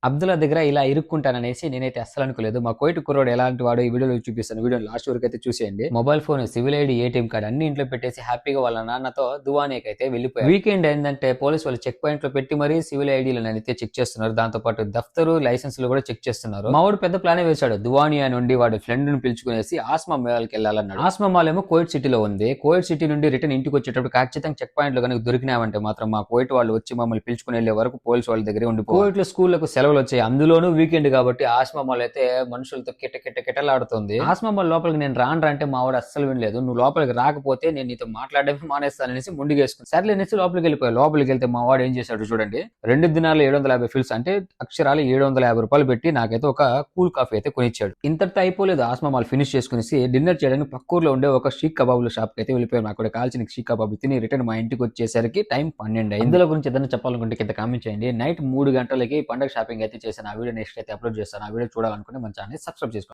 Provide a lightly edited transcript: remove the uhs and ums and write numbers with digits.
అబ్దుల్లా దగ్గర ఇలా ఇరుక్కుంటాననేసి నేనైతే అస్సలు అనుకోలేదు. మా కోయిట్ కుర్రోడు ఎలాంటి వాడో ఈ వీడియోలో చూపిస్తాను. వీడియో లాస్ట్ వరకు అయితే చూసేయండి. Mobile phone, civil ID, ATM card అన్ని ఇంట్లో పెట్టేసి హ్యాపీగా వాళ్ళ నాన్నతో దువానేకి అయితే వెళ్ళిపోయారు. వీకెండ్ ఏంటంటే పోలీసు వాళ్ళు చెక్ పాయింట్ లో పెట్టి మరీ సివిల్ ఐడీలు అయితే చెక్ చేస్తున్నారు. దాంతో పాటు దఫ్తరు, లైసెన్సులు కూడా చెక్ చేస్తున్నారు. మా వాడు పెద్ద ప్లానే వేశాడు. దువానియా నుండి వాడి ఫ్రెండ్ ను పిలుచుకునేసి ఆస్మా మాల్కి వెళ్ళాలన్నాడు. ఆస్మా మాల్ ఏమో కోయిట్ సిటీలో ఉంది. కోయిట్ సిటీ నుండి రిటర్న్ ఇంటికి వచ్చేటప్పుడు ఖచ్చితంగా చెక్ పాయింట్ లో కనుక దొరికినామంటే మాత్రం మా కోయిట్ వాళ్ళు వచ్చి మమ్మల్ని పిలుచుకుని వెళ్లే వరకు పోలీసు వాళ్ళ దగ్గరే ఉండి కోయిట్ లో స్కూళ్లకు సెలవులు వచ్చాయి. అందులోనూ వీకెండ్ కాబట్టి ఆస్మా మాల్ అయితే మనుషులతో కిటకిటలాడుతుంది. ఆస్మా మాల్ లోపలికి నేను రాండ్రా అంటే మా వాడు అస్సలు వినలేదు. నువ్వు లోపలికి రాకపోతే నేను నీతో మాట్లాడమే మానేస్తాననేసి ముందుకేసుకుని సర్లే అనేసి లోపలికి వెళ్ళిపోయా. లోపలికి వెళ్తే మా వాడు ఏం చేశాడు చూడండి. 2 దినాలు 750 ఫిల్స్ అంటే అక్షరాలు 750 రూపాయలు పెట్టి నాకైతే ఒక కూల్ కాఫీ అయితే కొనిచ్చాడు. ఇంతటితో అయిపోలేదు. ఆస్మా మాల్ ఫినిష్ చేసుకునేసి డిన్నర్ చేయడానికి పక్కూర్లో ఉండే ఒక షీక్ కబాబుల షాప్ కి అయితే వెళ్ళిపోయాను. అక్కడ కాల్చిన షీక్ కబాబు తిని రిటర్న్ మా ఇంటికి వచ్చేసరికి టైం 12 అయింది. ఇందులో గురించి ఏదైనా చెప్పాలనుకుంటే కింద కామెంట్ చేయండి. నైట్ 3 గంటలకి పండగ షాపింగ్ అయితే చేశాను. ఆ వీడియో నెక్స్ట్ అయితే అప్లోడ్ చేస్తాను. ఆ వీడియో చూడాలనుకుంటే మన ఛానల్ సబ్స్క్రైబ్ చేసుకోండి.